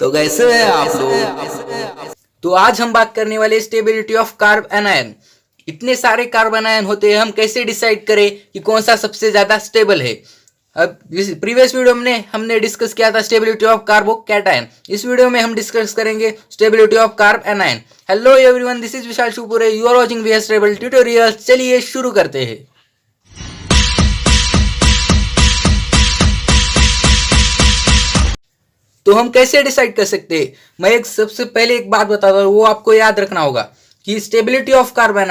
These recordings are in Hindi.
तो कैसे हैं आप लोग। तो आज हम बात करने वाले स्टेबिलिटी ऑफ कार्ब एनायन। इतने सारे कार्बन आयन होते हैं, हम कैसे डिसाइड करें कि कौन सा सबसे ज्यादा स्टेबल है। अब प्रीवियस वीडियो में हमने डिस्कस किया था स्टेबिलिटी ऑफ कार्बोकैटायन। इस वीडियो में हम डिस्कस करेंगे stability of carbanion. Hello everyone, this is Vishal Shivpure, you are watching VS stable tutorials. चलिए शुरू करते हैं। तो हम कैसे डिसाइड कर सकते हैं। मैं एक सबसे पहले एक बात बताता हूँ, वो आपको याद रखना होगा कि stability of carbon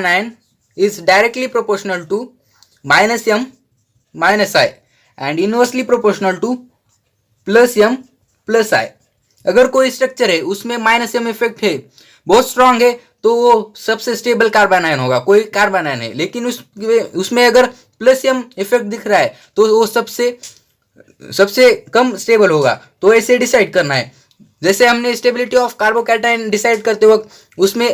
ion is directly proportional to minus m minus I and inversely proportional to plus m plus I। अगर कोई स्ट्रक्चर है उसमें माइनस एम इफेक्ट है, बहुत स्ट्रांग है, तो वो सबसे स्टेबल कार्बन आयन होगा। कोई कार्बन आयन है लेकिन उसमें अगर प्लस एम इफेक्ट दिख रहा है तो वो सबसे कम स्टेबल होगा। तो ऐसे डिसाइड करना है। जैसे हमने स्टेबिलिटी ऑफ कार्बोकैटायन डिसाइड करते वक्त उसमें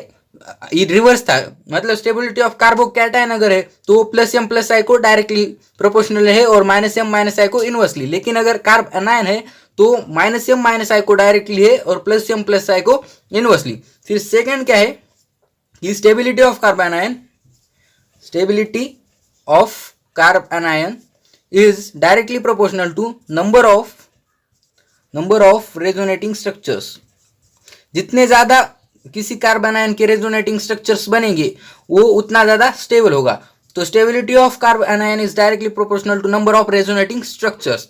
रिवर्स था, मतलब स्टेबिलिटी ऑफ कार्बोकैटायन अगर है तो प्लस एम प्लस आई को डायरेक्टली प्रोपोर्शनल है और माइनस एम माइनस आई को इनवर्सली। लेकिन अगर कार्ब एनायन है तो माइनस एम माइनस आई को डायरेक्टली है और प्लस एम प्लस आई को इनवर्सली। फिर सेकंड क्या है कि stability of carbanion is directly proportional to number of resonating structures. जितने ज्यादा किसी कार्बन आयन के रेजोनेटिंग स्ट्रक्चर्स बनेंगे वो उतना ज्यादा स्टेबल होगा। तो stability of carbon ion is directly proportional to number of resonating structures.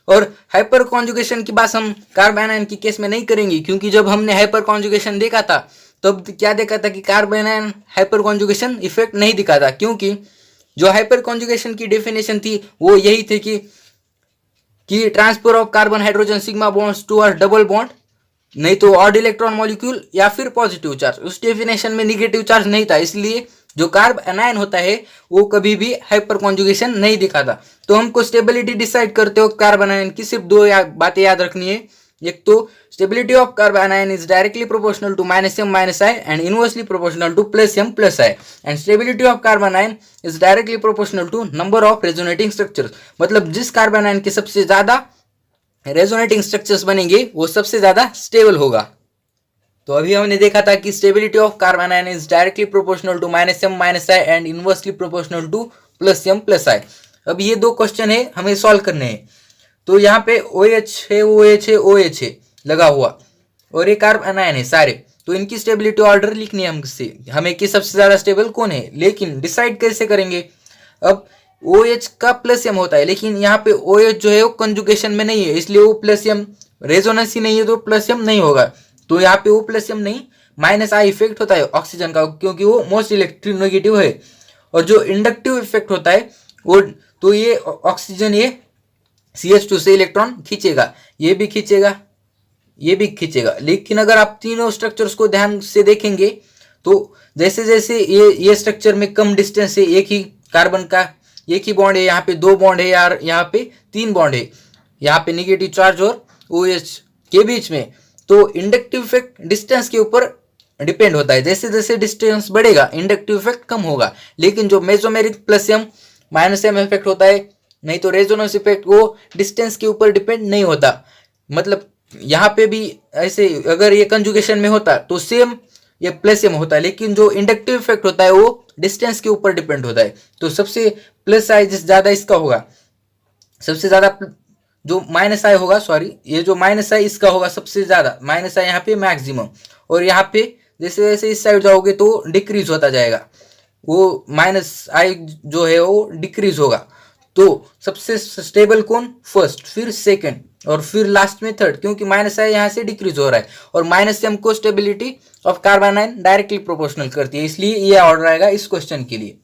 और हाइपर कॉन्जुगेशन की बात हम कार्बन आयन की केस में नहीं करेंगे, क्योंकि जब हमने हाइपर कॉन्जुगेशन देखा था तब क्या देखा था कि carbon ion hyper conjugation effect नहीं दिखा था, क्योंकि जो हाइपर कॉन्जुगेशन की डेफिनेशन थी वो यही थी कि transfer of carbon hydrogen sigma bonds towards double bond, नहीं तो ऑड इलेक्ट्रॉन मॉलिक्यूल या फिर पॉजिटिव चार्ज। उस डेफिनेशन में निगेटिव चार्ज नहीं था, इसलिए जो कार्ब एनायन होता है वो कभी भी हाइपर कॉन्जुगेशन नहीं दिखाता। तो हमको स्टेबिलिटी डिसाइड करते हो कार्बन आयन की सिर्फ दो बातें याद रखनी है। एक तो stability of carbon ion is directly proportional to minus M minus I and inversely proportional to plus M plus I. And stability of carbon ion is directly proportional to number of resonating structures. मतलब जिस कार्बन आयन के सबसे ज्यादा रेजोनेटिंग स्ट्रक्चर्स बनेंगे वो सबसे ज्यादा स्टेबल होगा। तो अभी हमने देखा था कि stability of carbon ion is directly proportional to minus M minus I and inversely proportional to plus M plus I. अब ये दो क्वेश्चन है हमें सॉल्व करने हैं। तो यहाँ पे OH है, OH है, OH है लगा हुआ और ये कार्बन आयन है सारे। तो इनकी स्टेबिलिटी ऑर्डर लिखनी है हमें कि सबसे ज्यादा स्टेबल कौन है। लेकिन डिसाइड कैसे करेंगे। अब OH का प्लस एम होता है, लेकिन यहाँ पे OH जो है वो कंजुगेशन में नहीं है, इसलिए वो प्लस एम रेजोनेंस ही नहीं है तो प्लस एम नहीं होगा। तो यहाँ पे वो प्लस एम नहीं माइनस आई इफेक्ट होता है ऑक्सीजन का, क्योंकि वो मोस्ट इलेक्ट्रोनेगेटिव है। और जो इंडक्टिव इफेक्ट होता है वो तो ये ऑक्सीजन ये CH2 से इलेक्ट्रॉन खींचेगा, ये भी खींचेगा, ये भी खींचेगा। लेकिन अगर आप तीनों स्ट्रक्चर्स को ध्यान से देखेंगे तो जैसे जैसे ये स्ट्रक्चर में कम डिस्टेंस है, एक ही कार्बन का एक ही बॉन्ड है, यहाँ पे दो बॉन्ड है यार, यहाँ पे तीन बॉन्ड है, यहाँ पे निगेटिव चार्ज और OH के बीच में। तो इंडक्टिव इफेक्ट डिस्टेंस के ऊपर डिपेंड होता है। जैसे जैसे डिस्टेंस बढ़ेगा इंडक्टिव इफेक्ट कम होगा। लेकिन जो mesomeric plus M minus M effect होता है, नहीं तो रेजोनेंस इफेक्ट, वो डिस्टेंस के ऊपर डिपेंड नहीं होता। मतलब यहाँ पे भी ऐसे अगर ये कंजुगेशन में होता तो सेम ये प्लस एम होता है, लेकिन जो इंडक्टिव इफेक्ट होता है वो डिस्टेंस के ऊपर डिपेंड होता है। तो सबसे प्लस आई ज्यादा इसका होगा, सबसे ज्यादा जो माइनस आई होगा, सॉरी ये जो माइनस आई इसका होगा सबसे ज्यादा, माइनस आई यहाँ पे मैक्सिमम। और यहाँ पे जैसे जैसे इस साइड जाओगे तो डिक्रीज होता जाएगा, वो माइनस आई जो है वो डिक्रीज होगा। तो सबसे स्टेबल कौन, फर्स्ट, फिर सेकंड और फिर लास्ट में थर्ड, क्योंकि माइनस आई यहाँ से डिक्रीज हो रहा है और माइनस एम को stability of carbon ion directly proportional करती है, इसलिए ये ऑर्डर आएगा इस क्वेश्चन के लिए।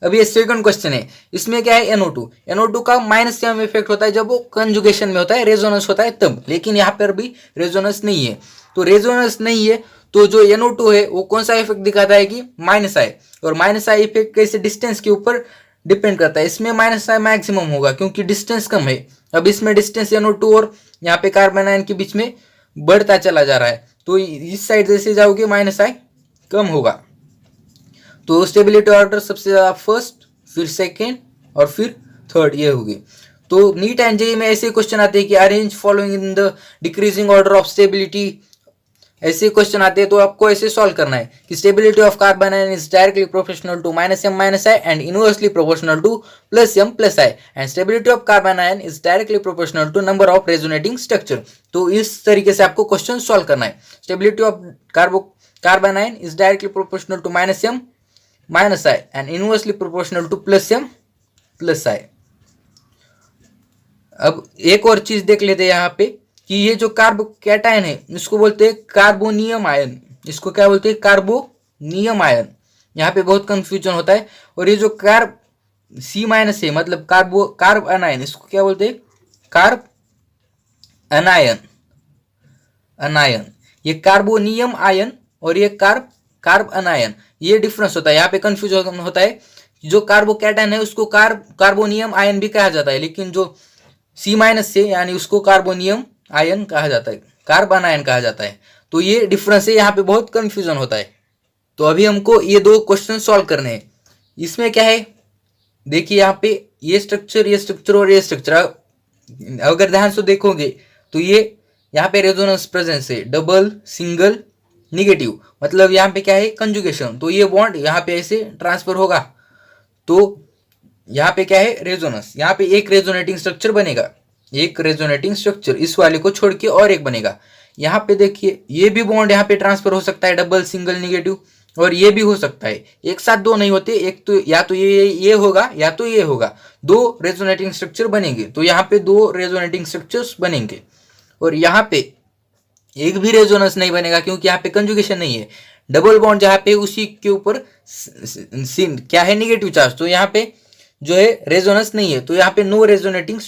अब ये सेकंड क्वेश्चन है, इसमें क्या है NO2 का माइनस एम इफेक्ट होता है जब वो कंजुगेशन में होता है, रेजोनेंस होता है तब। लेकिन यहाँ पर भी रेजोनेंस नहीं है। तो रेजोनेंस नहीं है तो जो NO2 है वो कौन सा इफेक्ट दिखाता है कि माइनस आई। और माइनस आई इफेक्ट कैसे, डिस्टेंस के ऊपर डिपेंड करता है। इसमें माइनस आई मैक्सिमम होगा क्योंकि डिस्टेंस कम है। अब इसमें डिस्टेंस NO2 और यहाँ पे कार्बन आयन के बीच में बढ़ता चला जा रहा है, तो इस साइड जैसे जाओगे माइनस आई कम होगा। तो स्टेबिलिटी ऑर्डर सबसे ज्यादा फर्स्ट, फिर सेकेंड और फिर थर्ड, ये होगी। तो नीट एंड जेईई में ऐसे क्वेश्चन आते हैं कि arrange following in the decreasing order of stability, ऐसे क्वेश्चन आते हैं तो आपको ऐसे सॉल्व करना है कि stability of carbon ion is directly proportional to -m-i and inversely proportional to +m+i and stability of carbon ion is directly proportional to number of resonating structure. तो इस तरीके से आपको क्वेश्चन सॉल्व करना है। Stability of carbon ion is directly proportional to -m-i and inversely proportional to +m+i। अब एक और चीज देख लेते हैं यहाँ पे कि ये जो कार्बोकैटायन है इसको बोलते हैं कार्बोनियम आयन। इसको क्या बोलते हैं? Carbonium ion. यहाँ पे बहुत कंफ्यूजन होता है। और ये जो कार्ब C- है मतलब कार्ब अनायन, इसको क्या बोलते हैं? कार्ब अनायन। ये कार्बोनियम आयन और ये कार्ब अनायन, ये डिफरेंस होता है। यहाँ पे कंफ्यूजन होता है। जो कार्बोकैटायन है उसको कार्बोनियम आयन भी कहा जाता है, लेकिन जो C- से यानी उसको कार्बोनियम आयन कहा जाता है, कार्बन आयन कहा जाता है। तो ये डिफरेंस है, यहाँ पे बहुत कंफ्यूजन होता है। तो अभी हमको ये दो क्वेश्चन सॉल्व करने हैं। इसमें क्या है, देखिए यहाँ पे ये स्ट्रक्चर और ये स्ट्रक्चर, अगर ध्यान से देखोगे तो ये यहाँ पे रेजोनेंस प्रेजेंस है, डबल सिंगल निगेटिव, मतलब यहाँ पे क्या है? कंजुगेशन। तो ये बॉन्ड यहाँ पे ऐसे ट्रांसफर होगा। तो यहाँ पे क्या है? रेजोनेंस। यहाँ पे एक रेजोनेटिंग स्ट्रक्चर बनेगा, एक रेजोनेटिंग स्ट्रक्चर इस वाले को छोड़ के और एक बनेगा। यहाँ पे देखिए ये भी बॉन्ड यहाँ पे ट्रांसफर हो सकता है, डबल सिंगल निगेटिव, और ये भी हो सकता है। एक साथ दो नहीं होते, एक तो या तो ये होगा या तो ये होगा, दो रेजोनेटिंग स्ट्रक्चर बनेंगे। तो यहाँ पे दो रेजोनेटिंग स्ट्रक्चर्स बनेंगे और यहाँ पे एक भी रेजोनेंस नहीं बनेगा क्योंकि यहाँ पे कंजुगेशन नहीं है। डबल बॉन्ड जहाँ पे उसी के ऊपर क्या है? Negative charge. तो यहाँ पे जो है रेजोनेंस नहीं है, तो यहाँ पे नो रेजोनेटिंग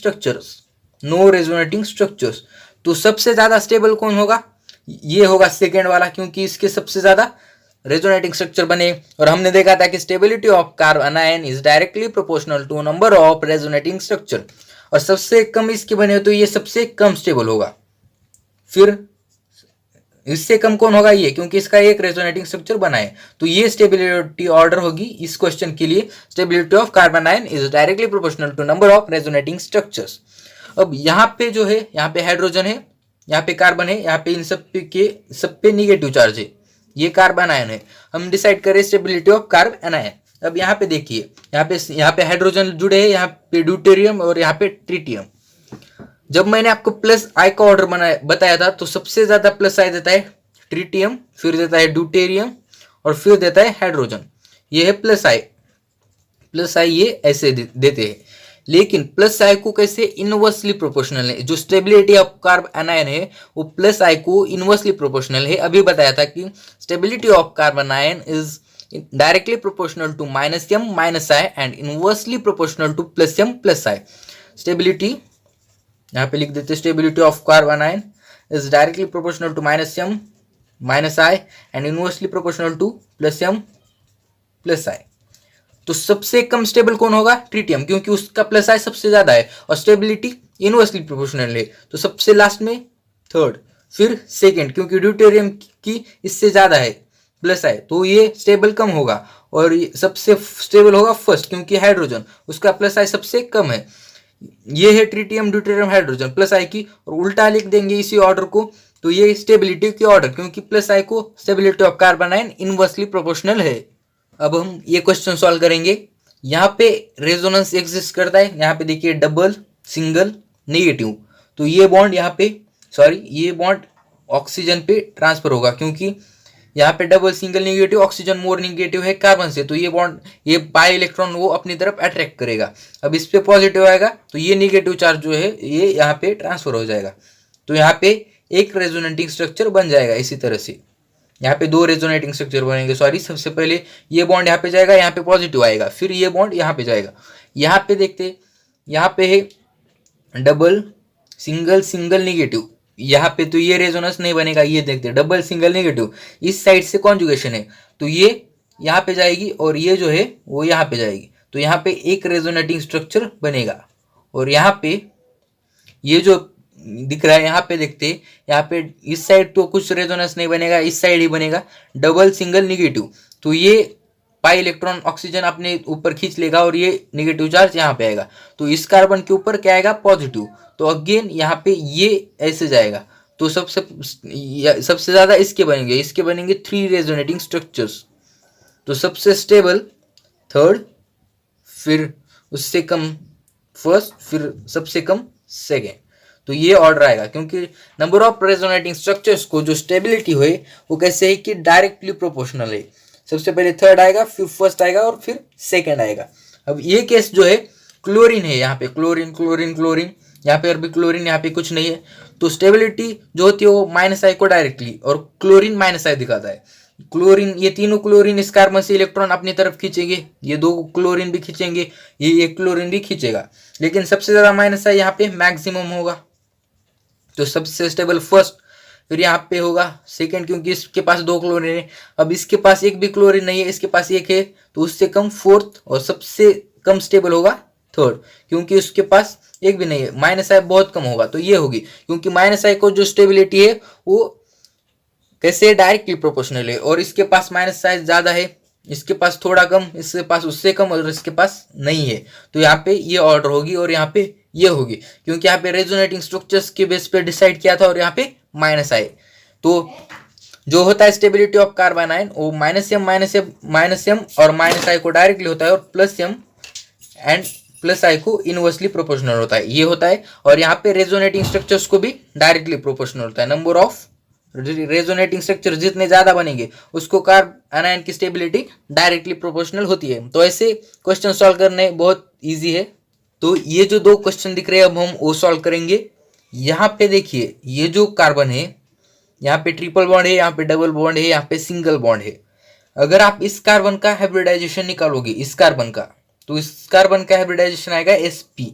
स्ट्रक्चर्स। तो सबसे ज्यादा स्टेबल कौन होगा? ये होगा सेकेंड वाला, क्योंकि इसके सबसे ज्यादा रेजोनेटिंग स्ट्रक्चर बने। और हमने देखा था कि stability of carbon ion is directly proportional to number of resonating structure, और सबसे कम इसके बने तो ये सबसे कम स्टेबल होगा। फिर इससे कम कौन होगा? ये, क्योंकि इसका एक रेजोनेटिंग स्ट्रक्चर बना है। तो ये स्टेबिलिटी ऑर्डर होगी इस क्वेश्चन के लिए। Stability of carbon ion is directly proportional to number of resonating structures. अब यहाँ पे जो है, यहाँ पे हाइड्रोजन है, यहाँ पे कार्बन है, यहाँ पे इन सब पे निगेटिव चार्ज है, ये कार्बन आयन है। हम डिसाइड करें स्टेबिलिटी ऑफ कार्बन आयन। अब यहाँ पे देखिए, यहाँ पे हाइड्रोजन जुड़े हैं, यहाँ पे ड्यूटेरियम और यहाँ पे ट्रिटियम। जब मैंने आपको +I का ऑर्डर बताया था तो सबसे ज्यादा +I देता है ट्रिटियम, फिर देता है ड्यूटेरियम और फिर देता है हाइड्रोजन। ये है +I ये ऐसे देते हैं। लेकिन +I को कैसे? इनवर्सली प्रोपोर्शनल है। जो स्टेबिलिटी ऑफ कार्बन आयन है वो +I को इनवर्सली प्रोपोर्शनल है। अभी बताया था कि stability of carbon ion is directly proportional to -m-i and inversely proportional to +m+i। Stability यहाँ पे लिख देते, stability of carbon ion is directly proportional to -m-i and inversely proportional to +m+i। तो सबसे कम स्टेबल कौन होगा? ट्रिटियम, क्योंकि उसका +I सबसे ज्यादा है और स्टेबिलिटी इनवर्सली प्रोपोर्शनल है। तो सबसे लास्ट में थर्ड, फिर सेकेंड, क्योंकि ड्यूटेरियम की इससे ज्यादा है +I, तो ये स्टेबल कम होगा। और सबसे स्टेबल होगा फर्स्ट, क्योंकि हाइड्रोजन उसका +I सबसे कम है। ये है ट्रिटियम, ड्यूटेरियम, हाइड्रोजन +I की, और उल्टा लिख देंगे इसी ऑर्डर को तो ये स्टेबिलिटी की ऑर्डर, क्योंकि +I को stability of carbon ion inversely proportional है। अब हम ये क्वेश्चन सॉल्व करेंगे। यहाँ पे रेजोनेंस एग्जिस्ट करता है, यहाँ पे देखिए डबल सिंगल नेगेटिव। तो ये बॉन्ड यहाँ पे ये बॉन्ड ऑक्सीजन पे ट्रांसफर होगा, क्योंकि यहाँ पे double single negative, oxygen more negative है कार्बन से, तो ये बॉन्ड ये पाई इलेक्ट्रॉन वो अपनी तरफ अट्रैक्ट करेगा। अब इस पे पॉजिटिव आएगा तो ये नेगेटिव चार्ज जो है ये यहाँ पे ट्रांसफर हो जाएगा। तो यहाँ पे एक रेजोनेटिंग स्ट्रक्चर बन जाएगा। इसी तरह से यहाँ पे दो रेजोनेटिंग स्ट्रक्चर बनेंगे। सबसे पहले ये बॉन्ड यहाँ पे जाएगा, यहाँ पे पॉजिटिव आएगा, फिर ये बॉन्ड यहाँ पे जाएगा। यहाँ पे देखते, यहाँ पे है डबल सिंगल नेगेटिव, यहाँ पे तो ये रेजोनेंस नहीं बनेगा। ये देखते डबल सिंगल नेगेटिव, इस साइड से कॉन्जुगेशन है तो ये यहाँ पे जाएगी और ये जो है वो यहाँ पे जाएगी। तो यहाँ पे एक रेजोनेटिंग स्ट्रक्चर बनेगा। और यहाँ पे ये जो दिख रहा है, यहाँ पे देखते, यहाँ पे इस साइड तो कुछ रेजोनेंस नहीं बनेगा, इस साइड ही बनेगा डबल सिंगल नेगेटिव। तो ये पाई इलेक्ट्रॉन ऑक्सीजन अपने ऊपर खींच लेगा और ये नेगेटिव चार्ज यहाँ पे आएगा, तो इस कार्बन के ऊपर क्या आएगा, पॉजिटिव। तो अगेन यहाँ पे ये ऐसे जाएगा, तो सबसे ज्यादा इसके बनेंगे 3 रेजोनेटिंग स्ट्रक्चर्स। तो सबसे स्टेबल थर्ड, फिर उससे कम फर्स्ट, फिर सबसे कम सेकेंड। तो ये ऑर्डर आएगा, क्योंकि नंबर ऑफ रेजोनेटिंग स्ट्रक्चर्स को जो स्टेबिलिटी हुए वो कैसे है कि डायरेक्टली प्रोपोर्शनल है। सबसे पहले थर्ड आएगा, फिर फर्स्ट आएगा और फिर सेकेंड आएगा। अब ये केस जो है क्लोरीन है, यहाँ पे क्लोरीन क्लोरीन क्लोरीन, यहाँ पे और भी क्लोरीन, यहाँ पे कुछ नहीं है, तो स्टेबिलिटी जो होती है वो माइनस आई को डायरेक्टली, और क्लोरीन माइनस आई दिखाता है। क्लोरीन, ये तीनों क्लोरीन इस कार्बन से इलेक्ट्रॉन अपनी तरफ खींचेंगे, ये 2 क्लोरीन भी खींचेंगे, ये एक क्लोरीन भी खींचेगा, लेकिन सबसे ज्यादा माइनस आई यहाँ पे मैक्सिमम होगा। तो सबसे स्टेबल फर्स्ट, फिर यहाँ पे होगा सेकेंड, क्योंकि इसके पास 2 क्लोरीन है। अब इसके पास एक भी क्लोरीन नहीं है, इसके पास एक है, तो उससे कम फोर्थ, और सबसे कम स्टेबल होगा थर्ड, क्योंकि उसके पास एक भी नहीं है, माइनस आई बहुत कम होगा, तो ये होगी, क्योंकि माइनस आई को जो स्टेबिलिटी है वो कैसे डायरेक्टली प्रोपोर्शनल है, और इसके पास माइनस आई ज्यादा है, इसके पास थोड़ा कम, इसके पास उससे कम, और इसके पास नहीं है, तो यहाँ पे ये ऑर्डर होगी और यहाँ पे ये होगी, क्योंकि यहाँ पे रेजोनेटिंग स्ट्रक्चर्स के बेस पे डिसाइड किया था, और यहाँ पे माइनस आई। तो जो होता है स्टेबिलिटी ऑफ कार्बन आयन, वो माइनस एम और माइनस आई को डायरेक्टली होता है, और प्लस एम एंड प्लस आई को इनवर्सली प्रोपोर्शनल होता है, ये होता है। और यहाँ पे रेजोनेटिंग स्ट्रक्चर्स को भी डायरेक्टली प्रोपोर्शनल होता है। नंबर ऑफ रेजोनेटिंग स्ट्रक्चर जितने ज्यादा बनेंगे उसको कार्बन आयन की स्टेबिलिटी डायरेक्टली प्रोपोर्शनल होती है। तो ऐसे क्वेश्चन सॉल्व करने बहुत इजी है। तो ये जो 2 क्वेश्चन दिख रहे हैं अब हम वो सॉल्व करेंगे। यहाँ पे देखिए, ये जो कार्बन है, यहाँ पे ट्रिपल बॉन्ड है, यहाँ पे डबल बॉन्ड है, यहाँ पे सिंगल बॉन्ड है। अगर आप इस कार्बन का हाइब्रिडाइजेशन निकालोगे, इस कार्बन का, तो इस कार्बन का हाइब्रिडाइजेशन आएगा sp।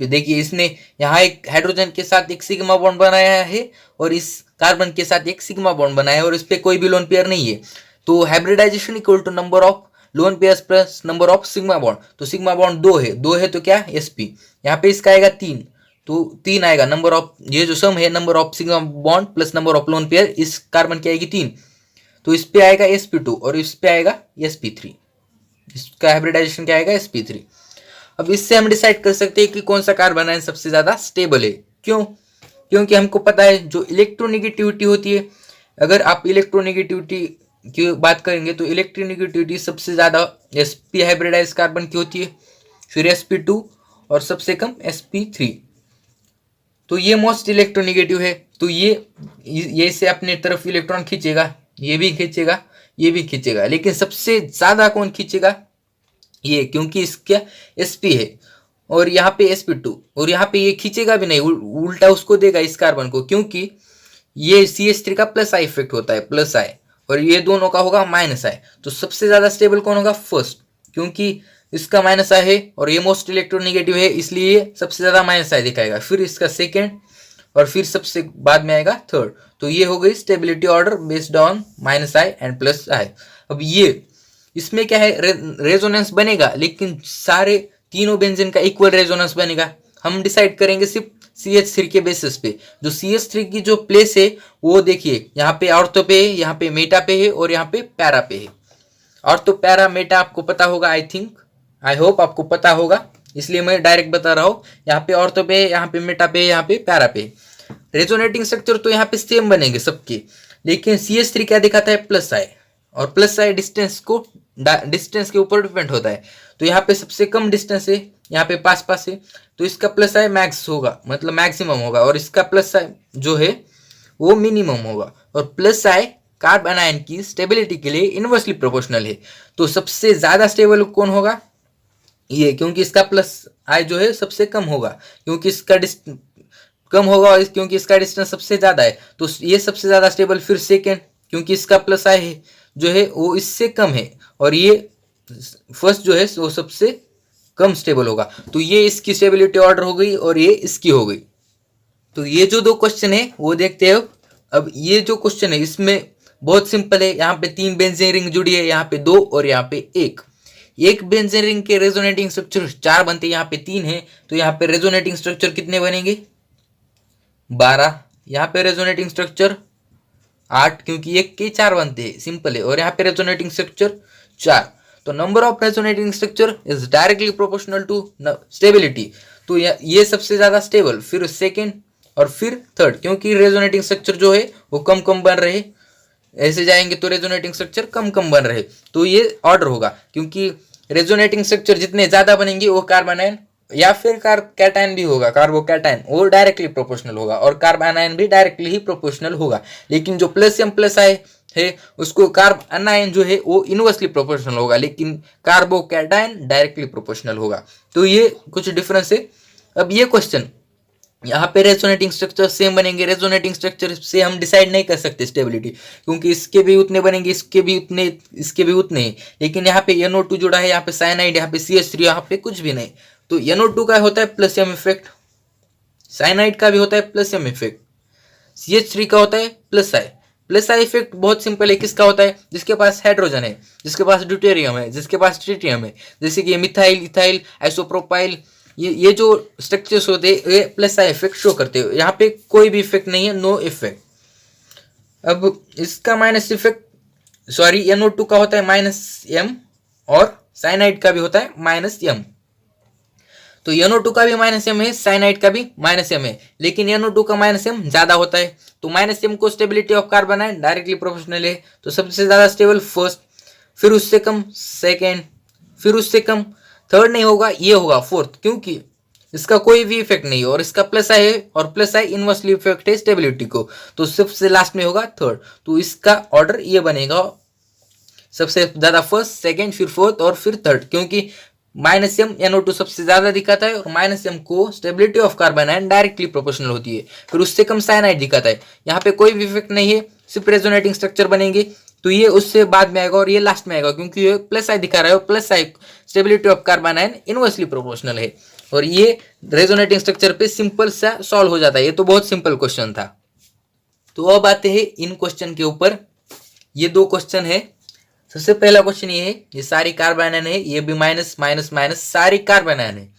देखिए, इसने यहाँ एक हाइड्रोजन के साथ एक सिग्मा बॉन्ड बनाया है, और इस कार्बन के साथ एक सिग्मा बॉन्ड बनाया है, और इस पे कोई भी लोन पेयर नहीं है। तो hybridization equal to number of lone pairs plus number of sigma bond. तो सिग्मा बॉन्ड 2 है तो क्या, sp। यहाँ पे इसका आएगा 3, तो 3 आएगा नंबर ऑफ, ये जो सम है number of sigma bond plus number of lone pair, इस कार्बन की आएगी 3, तो इस पे आएगा sp2 और इस पे आएगा sp3। इसका हाइब्रिडाइजेशन क्या आएगा, sp3। अब इससे हम डिसाइड कर सकते हैं कि कौन सा कार्बन आयन सबसे ज्यादा स्टेबल है। क्यों? क्योंकि हमको पता है जो इलेक्ट्रोनेगेटिविटी होती है, अगर आप इलेक्ट्रोनेगेटिविटी की बात करेंगे तो इलेक्ट्रोनेगेटिविटी सबसे ज्यादा sp हाइब्रिडाइज कार्बन की होती है, फिर sp2 और सबसे कम sp3। तो ये मोस्ट इलेक्ट्रोनेगेटिव है, तो ये से अपने तरफ इलेक्ट्रॉन खींचेगा, ये भी खींचेगा, ये भी खींचेगा, लेकिन सबसे ज्यादा कौन खींचेगा, ये, क्योंकि इसका sp है और यहाँ पे sp2, और यहाँ पे ये खींचेगा भी नहीं, उल्टा उसको देगा इस कार्बन को, क्योंकि ये CH3 का प्लस आई इफेक्ट होता है, प्लस आई, और ये दोनों का होगा माइनस आई। तो सबसे ज्यादा स्टेबल कौन होगा, फर्स्ट, क्योंकि इसका माइनस आई है और ये मोस्ट इलेक्ट्रोनेगेटिव है, इसलिए सबसे ज्यादा माइनस आई दिखाएगा, फिर इसका सेकेंड, और फिर सबसे बाद में आएगा थर्ड। तो ये हो गई stability order based on minus I and plus I. अब ये इसमें क्या है, रेजोनेंस बनेगा, लेकिन सारे तीनों बेंजीन का इक्वल रेजोनेंस बनेगा। हम डिसाइड करेंगे सिर्फ CH3 के बेसिस पे। जो CH3 की जो प्लेस है वो देखिए, यहाँ पे ऑर्थो पे है, यहाँ पे मेटा पे है, और यहाँ पे पैरा पे है। ऑर्थो पैरा मेटा आपको पता होगा, आई होप आपको पता होगा, इसलिए मैं डायरेक्ट बता रहा हूँ। यहाँ पे ऑर्थो पे है, यहाँ पे मेटा पे है, यहाँ पे पैरा पे है। रेजोनेटिंग स्ट्रक्चर तो यहाँ पे सेम बनेंगे सबके, लेकिन CH3 क्या दिखाता है, प्लस आई, और प्लस आई डिस्टेंस के ऊपर डिपेंड होता है। तो यहाँ पे सबसे कम डिस्टेंस है, यहाँ पे पास है, तो इसका प्लस आई मैक्स होगा, मतलब मैक्सिमम होगा, और इसका प्लस आई जो है वो मिनिमम होगा। और प्लस आई कार्बन आयन की स्टेबिलिटी के लिए इनवर्सली प्रोपोर्शनल है। तो सबसे ज्यादा स्टेबल कौन होगा, ये, क्योंकि इसका प्लस आई जो है सबसे कम होगा, क्योंकि इसका कम होगा, और क्योंकि इसका डिस्टेंस सबसे ज्यादा है, तो ये सबसे ज्यादा स्टेबल। फिर सेकेंड, क्योंकि इसका प्लस आई है जो है वो इससे कम है, और ये फर्स्ट जो है वो सबसे कम स्टेबल होगा। तो ये इसकी स्टेबिलिटी ऑर्डर हो गई, और ये इसकी हो गई। तो ये जो 2 क्वेश्चन है वो देखते हैं। अब ये जो क्वेश्चन है इसमें बहुत सिंपल है, यहाँ पे 3 बेंजीन रिंग जुड़ी है, यहाँ पे 2 और यहाँ पे 1। एक बेंजीन रिंग के रेजोनेटिंग स्ट्रक्चर 4 बनते हैं, यहाँ पे 3 है, तो यहाँ पे रेजोनेटिंग स्ट्रक्चर कितने बनेंगे, 12। यहाँ पे रेजोनेटिंग स्ट्रक्चर 8, क्योंकि एक के 4 बनते हैं, सिंपल है। और यहाँ पे रेजोनेटिंग स्ट्रक्चर 4, तो number of resonating structure is directly proportional to stability. तो ये सबसे ज्यादा स्टेबल, फिर सेकेंड और फिर थर्ड, क्योंकि रेजोनेटिंग स्ट्रक्चर जो है वो कम कम बन रहे, ऐसे जाएंगे तो रेजोनेटिंग स्ट्रक्चर कम कम बन रहे, तो ये ऑर्डर होगा, क्योंकि रेजोनेटिंग स्ट्रक्चर जितने ज्यादा बनेंगे वो कार्बन आयन या फिर कैटायन भी होगा, कार्बोकैटायन, वो डायरेक्टली प्रोपोर्शनल होगा, और कार्बन आयन भी डायरेक्टली ही प्रोपोर्शनल होगा। लेकिन जो प्लस एम प्लस आई है उसको कार्बन आयन जो है वो इनवर्सली प्रोपोर्शनल होगा, लेकिन कार्बोकैटायन डायरेक्टली प्रोपोर्शनल होगा। तो ये कुछ डिफरेंस है। अब ये क्वेश्चन, यहाँ पे रेजोनेटिंग स्ट्रक्चर सेम बनेंगे, रेजोनेटिंग स्ट्रक्चर से हम डिसाइड नहीं कर सकते स्टेबिलिटी, क्योंकि इसके भी उतने बनेंगे, इसके भी उतने, इसके भी उतने। लेकिन यहाँ पे NO2 जुड़ा है, यहाँ पे साइनाइड, यहाँ पे CH3, यहाँ पे कुछ भी नहीं। तो NO2 का होता है प्लस एम इफेक्ट, साइनाइड का भी होता है प्लस एम इफेक्ट, CH3 का होता है plus I. Plus I effect बहुत सिंपल है, किसका होता है? जिसके पास हाइड्रोजन है, जिसके पास ड्यूटेरियम है, जिसके पास ट्रिटियम है, जैसे कि मिथाइल, इथाइल, आइसोप्रोपाइल, ये जो स्ट्रक्चर्स होते हैं ये प्लस आई इफेक्ट शो करते हैं। यहाँ पे कोई भी इफेक्ट नहीं है, नो इफेक्ट। अब इसका माइनस इफेक्ट, सॉरी, NO2 का होता है -m और साइनाइड का भी होता है -m। तो NO2 का भी -m है, साइनाइड का भी -m है, लेकिन NO2 का -m ज्यादा होता है। तो -m को stability of carbon ion directly proportional है, तो सबसे ज्यादा स्टेबल फर्स्ट, फिर उससे कम सेकेंड, फिर उससे कम थर्ड नहीं होगा, ये होगा फोर्थ, क्योंकि इसका कोई भी इफेक्ट नहीं है और इसका प्लस आई है, और प्लस आई इनवर्सली इफेक्ट है स्टेबिलिटी को, तो सबसे लास्ट में होगा थर्ड। तो इसका ऑर्डर ये बनेगा, सबसे ज्यादा फर्स्ट, सेकेंड, फिर फोर्थ और फिर थर्ड, क्योंकि -m NO2 सबसे ज्यादा दिखाता है, और -m को stability of carbon ion directly proportional होती है। फिर उससे कम साइनाइड दिखाता है, यहाँ पे कोई भी इफेक्ट नहीं है, सिर्फ रेजोनेटिंग स्ट्रक्चर बनेंगे, तो ये उससे बाद में आएगा और ये लास्ट में आएगा, क्योंकि ये प्लस आई दिखा रहा है, और plus I stability of carbon ion inversely proportional है। और ये रेजोनेटिंग स्ट्रक्चर पे सिंपल सा सॉल्व हो जाता है। ये तो बहुत सिंपल क्वेश्चन था। तो अब आते हैं इन क्वेश्चन के ऊपर। ये 2 क्वेश्चन है। सबसे पहला क्वेश्चन ये है, ये सारी कार्बन आयन है, ये भी माइनस माइनस माइनस सारी कार्बन आयन है।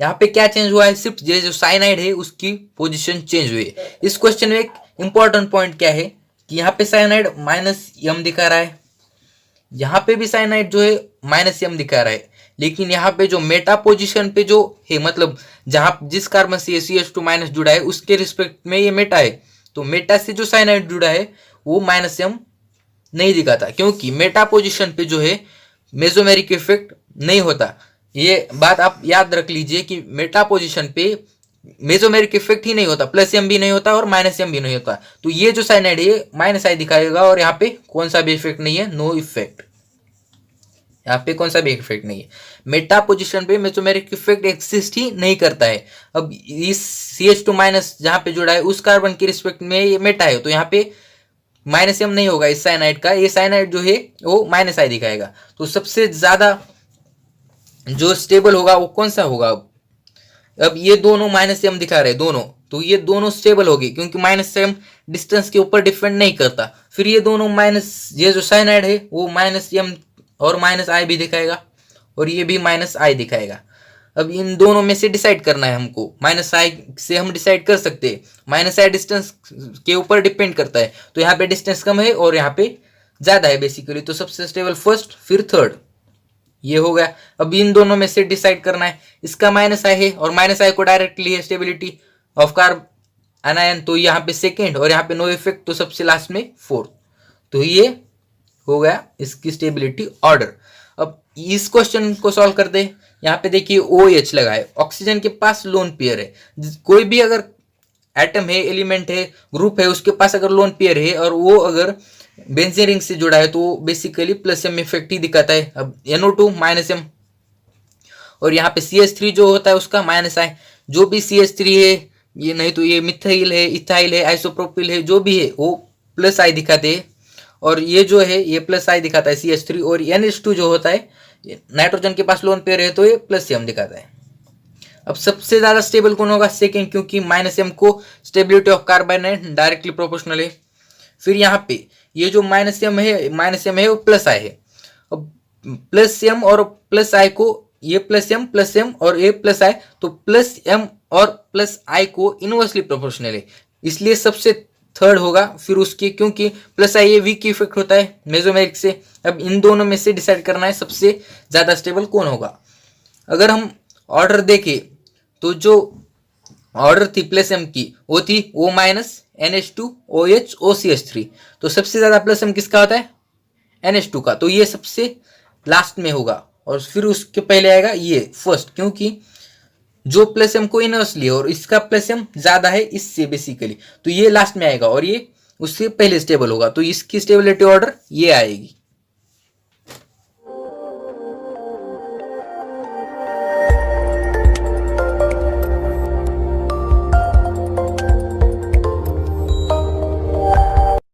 यहाँ पे क्या चेंज हुआ है? सिर्फ ये जो साइनाइड है उसकी पोजीशन चेंज हुई है। इस क्वेश्चन में एक इंपॉर्टेंट पॉइंट क्या है कि यहाँ पे साइनाइड -m दिखा रहा है, यहाँ पे भी साइनाइड जो है -m दिखा रहा है, लेकिन यहाँ पे जो मेटा पोजीशन पे जो है, मतलब जहाँ जिस कार्बन से CH2 माइनस जुड़ा है उसके रिस्पेक्ट में ये मेटा है, तो मेटा से जो साइनाइड जुड़ा है वो -m नहीं दिखाता, क्योंकि मेटा पोजीशन पे जो है मेसोमेरिक इफेक्ट नहीं होता। ये बात आप याद रख लीजिए कि मेटा पोजीशन पे मेसोमेरिक इफेक्ट ही नहीं होता, +m भी नहीं होता और -m भी नहीं होता। तो ये जो साइनाइड है -i दिखाएगा, और यहाँ पे कौन सा भी इफेक्ट नहीं है, नो इफेक्ट। यहाँ पे कौन सा भी इफेक्ट नहीं है, मेटा पोजीशन पे मेसोमेरिक इफेक्ट एक्सिस्ट ही नहीं करता है। अब इस CH2 माइनस जहाँ पे जुड़ा है उस कार्बन के रिस्पेक्ट में ये मेटा है, तो यहाँ पे -m नहीं होगा इस साइनाइड का, ये साइनाइड जो है वो -i दिखाएगा। तो सबसे ज्यादा जो स्टेबल होगा वो कौन सा होगा? अब ये दोनों -m दिखा रहे हैं दोनों, तो ये दोनों स्टेबल होगी, क्योंकि -m डिस्टेंस के ऊपर डिपेंड नहीं करता। फिर ये दोनों ये जो साइनाइड है वो -m और -i भी दिखाएगा, और ये भी -i दिखाएगा। अब इन दोनों में से डिसाइड करना है हमको। -i से हम डिसाइड कर सकते हैं, -i डिस्टेंस के ऊपर डिपेंड करता है, तो यहाँ पे डिस्टेंस कम है और यहाँ पे ज्यादा है बेसिकली, तो सबसे स्टेबल फर्स्ट फिर थर्ड, ये हो गया। अब इन दोनों में से डिसाइड करना है, इसका -i है और -i को डायरेक्टली है स्टेबिलिटी ऑफ कार्बन आयन, तो यहाँ पे सेकेंड और यहाँ पे नो इफेक्ट, तो सबसे लास्ट में फोर्थ। तो ये हो गया इसकी स्टेबिलिटी ऑर्डर। अब इस क्वेश्चन को सॉल्व कर दे। यहाँ पे देखिए OH लगा है, ऑक्सीजन के पास लोन पेयर है, कोई भी अगर एटम है, एलिमेंट है, ग्रुप है, उसके पास अगर लोन पेयर है और वो अगर बेंजीन रिंग से जुड़ा है तो बेसिकली +m इफेक्ट ही दिखाता है। अब NO2 -m, और यहाँ पे CH3 जो होता है उसका -i, जो भी CH3 है, ये नहीं तो ये मिथाइल है, इथाइल है, आइसोप्रोपिल है, जो भी है वो +i दिखाते हैं, और ये जो है ये +i दिखाता है CH3, और NH2 जो होता है नाइट्रोजन के पास लोन पेयर है तो ये +m दिखाता है। अब सबसे ज्यादा स्टेबल कौन होगा? सेकेंड, क्योंकि -m को stability of carbon ion directly proportional है। फिर यहाँ पे ये जो -m है वो +i है। अब +m और +i को, ये +m और ये +i, तो +m और +i को इनवर्सली प्रोपोर्शनल है, इसलिए सबसे थर्ड होगा, फिर उसके, क्योंकि प्लस आई ये वीक इफेक्ट होता है मेसोमेरिक से। अब इन दोनों में से डिसाइड करना है सबसे ज़्यादा स्टेबल कौन होगा। अगर हम ऑर्डर देखें तो जो ऑर्डर थी प्लस एम की वो थी O माइनस NH2OH OCH3। तो सबसे ज़्यादा प्लस एम किसका होता है? NH2 का। तो ये सबसे लास्ट में होगा और फिर उसके पहले आएगा ये फर्स्ट, क्योंकि जो प्लस एम को इनवर्सली और इसका प्लस एम ज़्यादा है इससे बेसिकली, तो ये लास्ट में आएगा और ये उससे पहले स्टेबल होगा। तो इसकी स्टेबिलिटी ऑर्डर ये आएगी।